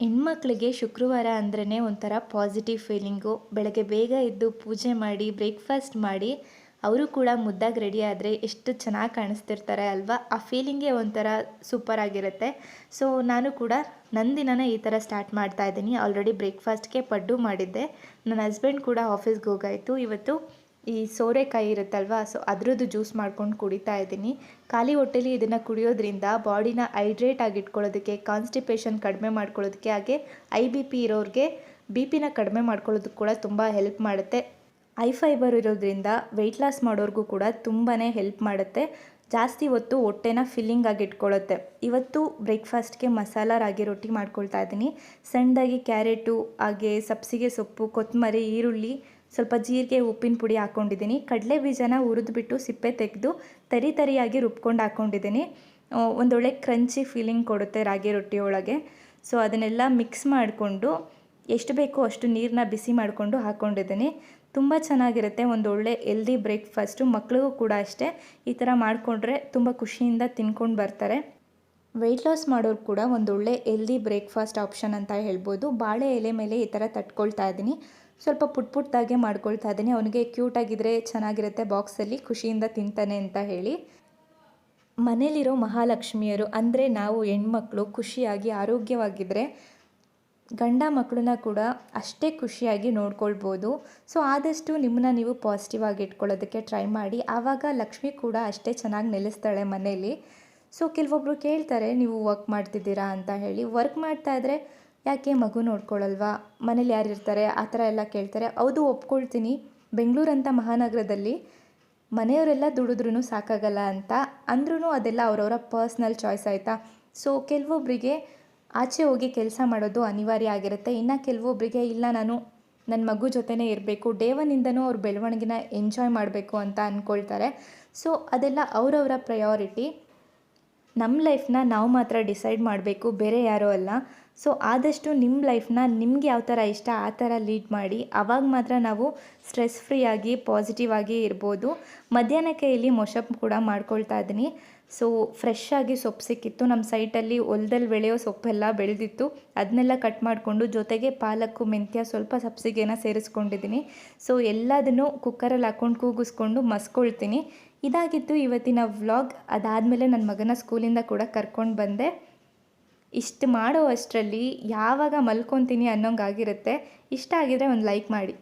ಹೆಣ್ಮಕ್ಳಿಗೆ ಶುಕ್ರವಾರ ಅಂದ್ರೇ ಒಂಥರ ಪಾಸಿಟಿವ್ ಫೀಲಿಂಗು. ಬೆಳಗ್ಗೆ ಬೇಗ ಎದ್ದು ಪೂಜೆ ಮಾಡಿ ಬ್ರೇಕ್ಫಾಸ್ಟ್ ಮಾಡಿ ಅವರು ಕೂಡ ಮುದ್ದಾಗಿ ರೆಡಿ ಆದರೆ ಎಷ್ಟು ಚೆನ್ನಾಗಿ ಕಾಣಿಸ್ತಿರ್ತಾರೆ ಅಲ್ವಾ. ಆ ಫೀಲಿಂಗೇ ಒಂಥರ ಸೂಪರ್ ಆಗಿರುತ್ತೆ. ಸೊ ನಾನು ಕೂಡ ನನ್ನ ದಿನನ ಈ ಥರ ಸ್ಟಾರ್ಟ್ ಮಾಡ್ತಾ ಇದ್ದೀನಿ. ಆಲ್ರೆಡಿ ಬ್ರೇಕ್ಫಾಸ್ಟ್ಗೆ ಪಡ್ಡು ಮಾಡಿದ್ದೆ. ನನ್ನ ಹಸ್ಬೆಂಡ್ ಕೂಡ ಆಫೀಸ್ಗೆ ಹೋಗಾಯಿತು. ಇವತ್ತು ಈ ಸೋರೆಕಾಯಿ ಇರುತ್ತಲ್ವ, ಸೊ ಅದರದ್ದು ಜ್ಯೂಸ್ ಮಾಡ್ಕೊಂಡು ಕುಡಿತಾ ಇದ್ದೀನಿ. ಖಾಲಿ ಹೊಟ್ಟೆಲಿ ಇದನ್ನು ಕುಡಿಯೋದ್ರಿಂದ ಬಾಡಿನ ಹೈಡ್ರೇಟ್ ಆಗಿ ಇಟ್ಕೊಳ್ಳೋದಕ್ಕೆ, ಕಾನ್ಸ್ಟಿಪೇಷನ್ ಕಡಿಮೆ ಮಾಡ್ಕೊಳ್ಳೋದಕ್ಕೆ, ಹಾಗೆ IBP ಇರೋರಿಗೆ BP ಕಡಿಮೆ ಮಾಡ್ಕೊಳ್ಳೋದಕ್ಕೆ ಕೂಡ ತುಂಬ ಹೆಲ್ಪ್ ಮಾಡುತ್ತೆ. ಫೈಬರ್ ಇರೋದ್ರಿಂದ ವೆಯ್ಟ್ ಲಾಸ್ ಮಾಡೋರಿಗೂ ಕೂಡ ತುಂಬಾ ಹೆಲ್ಪ್ ಮಾಡುತ್ತೆ. ಜಾಸ್ತಿ ಹೊತ್ತು ಹೊಟ್ಟೆನ ಫಿಲ್ಲಿಂಗ್ ಆಗಿ ಇಟ್ಕೊಳ್ಳುತ್ತೆ. ಇವತ್ತು ಬ್ರೇಕ್ಫಾಸ್ಟ್ಗೆ ಮಸಾಲ ರಾಗಿ ರೊಟ್ಟಿ ಮಾಡ್ಕೊಳ್ತಾ ಇದ್ದೀನಿ. ಸಣ್ಣದಾಗಿ ಕ್ಯಾರೆಟು, ಹಾಗೆ ಸಬ್ಸಿಗೆ ಸೊಪ್ಪು, ಕೊತ್ತಂಬರಿ, ಈರುಳ್ಳಿ, ಸ್ವಲ್ಪ ಜೀರಿಗೆ, ಉಪ್ಪಿನ ಪುಡಿ ಹಾಕ್ಕೊಂಡಿದ್ದೀನಿ. ಕಡಲೆ ಬೀಜನ ಹುರಿದ್ಬಿಟ್ಟು ಸಿಪ್ಪೆ ತೆಗೆದು ತರಿಯಾಗಿ ರುಬ್ಕೊಂಡು ಹಾಕ್ಕೊಂಡಿದ್ದೀನಿ. ಒಂದೊಳ್ಳೆ ಕ್ರಂಚಿ ಫೀಲಿಂಗ್ ಕೊಡುತ್ತೆ ರಾಗಿ ರೊಟ್ಟಿ ಒಳಗೆ. ಸೊ ಅದನ್ನೆಲ್ಲ ಮಿಕ್ಸ್ ಮಾಡಿಕೊಂಡು ಎಷ್ಟು ಬೇಕೋ ಅಷ್ಟು ನೀರನ್ನ ಬಿಸಿ ಮಾಡಿಕೊಂಡು ಹಾಕ್ಕೊಂಡಿದ್ದೀನಿ. ತುಂಬ ಚೆನ್ನಾಗಿರುತ್ತೆ. ಒಂದೊಳ್ಳೆ ಹೆಲ್ದಿ ಬ್ರೇಕ್ಫಾಸ್ಟು. ಮಕ್ಳಿಗೂ ಕೂಡ ಅಷ್ಟೇ ಈ ಥರ ಮಾಡಿಕೊಂಡ್ರೆ ತುಂಬ ಖುಷಿಯಿಂದ ತಿನ್ಕೊಂಡು ಬರ್ತಾರೆ. ವೆಯ್ಟ್ ಲಾಸ್ ಮಾಡೋರು ಕೂಡ ಒಂದೊಳ್ಳೆ ಹೆಲ್ದಿ ಬ್ರೇಕ್ಫಾಸ್ಟ್ ಆಪ್ಷನ್ ಅಂತ ಹೇಳ್ಬೋದು. ಬಾಳೆ ಎಲೆ ಮೇಲೆ ಈ ಥರ ತಟ್ಕೊಳ್ತಾ ಇದ್ದೀನಿ. ಸ್ವಲ್ಪ ಪುಟ್ಟದಾಗೆ ಮಾಡ್ಕೊಳ್ತಾ ಇದ್ದೀನಿ. ಅವನಿಗೆ ಕ್ಯೂಟಾಗಿದ್ದರೆ ಚೆನ್ನಾಗಿರುತ್ತೆ, ಬಾಕ್ಸಲ್ಲಿ ಖುಷಿಯಿಂದ ತಿಂತಾನೆ ಅಂತ ಹೇಳಿ. ಮನೇಲಿರೋ ಮಹಾಲಕ್ಷ್ಮಿಯರು ಅಂದರೆ ನಾವು ಹೆಣ್ಮಕ್ಳು ಖುಷಿಯಾಗಿ ಆರೋಗ್ಯವಾಗಿದ್ದರೆ ಗಂಡ ಮಕ್ಕಳನ್ನ ಕೂಡ ಅಷ್ಟೇ ಖುಷಿಯಾಗಿ ನೋಡ್ಕೊಳ್ಬೋದು. ಸೊ ಆದಷ್ಟು ನಿಮ್ಮನ್ನ ನೀವು ಪಾಸಿಟಿವ್ ಆಗಿ ಇಟ್ಕೊಳ್ಳೋದಕ್ಕೆ ಟ್ರೈ ಮಾಡಿ. ಆವಾಗ ಲಕ್ಷ್ಮಿ ಕೂಡ ಅಷ್ಟೇ ಚೆನ್ನಾಗಿ ನೆಲೆಸ್ತಾಳೆ ಮನೇಲಿ. ಸೊ ಕೆಲವೊಬ್ಬರು ಕೇಳ್ತಾರೆ, ನೀವು ವರ್ಕ್ ಮಾಡ್ತಿದ್ದೀರಾ ಅಂತ ಹೇಳಿ. ವರ್ಕ್ ಮಾಡ್ತಾಯಿದ್ರೆ ಯಾಕೆ ಮಗು ನೋಡ್ಕೊಳ್ಳಲ್ವಾ, ಮನೇಲಿ ಯಾರಿರ್ತಾರೆ ಆ ಥರ ಎಲ್ಲ ಕೇಳ್ತಾರೆ. ಹೌದು, ಒಪ್ಕೊಳ್ತೀನಿ. ಬೆಂಗಳೂರಂಥ ಮಹಾನಗರದಲ್ಲಿ ಮನೆಯವರೆಲ್ಲ ದುಡಿದ್ರೂ ಸಾಕಾಗಲ್ಲ ಅಂತ ಅಂದ್ರೂ ಅದೆಲ್ಲ ಅವರವರ ಪರ್ಸ್ನಲ್ ಚಾಯ್ಸ್ ಆಯಿತಾ. ಸೊ ಕೆಲವೊಬ್ಬರಿಗೆ ಆಚೆ ಹೋಗಿ ಕೆಲಸ ಮಾಡೋದು ಅನಿವಾರ್ಯ ಆಗಿರುತ್ತೆ. ಇನ್ನು ಕೆಲವೊಬ್ಬರಿಗೆ ಇಲ್ಲ, ನಾನು ನನ್ನ ಮಗು ಜೊತೆನೇ ಇರಬೇಕು, ಡೇ ಒನ್ನಿಂದನೂ ಅವ್ರ ಬೆಳವಣಿಗೆನ ಎಂಜಾಯ್ ಮಾಡಬೇಕು ಅಂತ ಅಂದ್ಕೊಳ್ತಾರೆ. ಸೊ ಅದೆಲ್ಲ ಅವರವರ ಪ್ರಯಾರಿಟಿ. ನಮ್ಮ ಲೈಫ್ನ ನಾವು ಮಾತ್ರ ಡಿಸೈಡ್ ಮಾಡಬೇಕು, ಬೇರೆ ಯಾರೂ ಅಲ್ಲ. ಸೊ ಆದಷ್ಟು ನಿಮ್ಮ ಲೈಫ್ನ ನಿಮ್ಗೆ ಯಾವ ಥರ ಇಷ್ಟ ಆ ಥರ ಲೀಡ್ ಮಾಡಿ. ಆವಾಗ ಮಾತ್ರ ನಾವು ಸ್ಟ್ರೆಸ್ ಫ್ರೀ ಆಗಿ ಪಾಸಿಟಿವ್ ಆಗಿ ಇರ್ಬೋದು. ಮಧ್ಯಾಹ್ನಕ್ಕೆ ಇಲ್ಲಿ ಮೊಸಪ್ಪು ಕೂಡ ಮಾಡ್ಕೊಳ್ತಾ ಇದ್ದೀನಿ. ಸೊ ಫ್ರೆಶ್ ಆಗಿ ಸೊಪ್ಪು ಸಿಕ್ಕಿತ್ತು. ನಮ್ಮ ಸೈಟಲ್ಲಿ ಹೊಲದಲ್ಲಿ ಬೆಳೆಯೋ ಸೊಪ್ಪೆಲ್ಲ ಬೆಳೆದಿತ್ತು. ಅದನ್ನೆಲ್ಲ ಕಟ್ ಮಾಡಿಕೊಂಡು ಜೊತೆಗೆ ಪಾಲಕ್ಕು, ಮೆಂತ್ಯ, ಸ್ವಲ್ಪ ಸಬ್ಸಿಗೆನ ಸೇರಿಸ್ಕೊಂಡಿದ್ದೀನಿ. ಸೊ ಎಲ್ಲದನ್ನು ಕುಕ್ಕರಲ್ಲಿ ಹಾಕ್ಕೊಂಡು ಕೂಗಿಸ್ಕೊಂಡು ಮಸ್ಕೊಳ್ತೀನಿ. ಇದಾಗಿತ್ತು ಇವತ್ತಿನ ವ್ಲಾಗ್. ಅದಾದಮೇಲೆ ನನ್ನ ಮಗನ ಸ್ಕೂಲಿಂದ ಕೂಡ ಕರ್ಕೊಂಡು ಬಂದೆ. ಇಷ್ಟು ಮಾಡೋ ಅಷ್ಟರಲ್ಲಿ ಯಾವಾಗ ಮಲ್ಕೊತೀನಿ ಅನ್ನೋಂಗಾಗಿರುತ್ತೆ. ಇಷ್ಟ ಆಗಿದ್ರೆ ಒಂದು ಲೈಕ್ ಮಾಡಿ.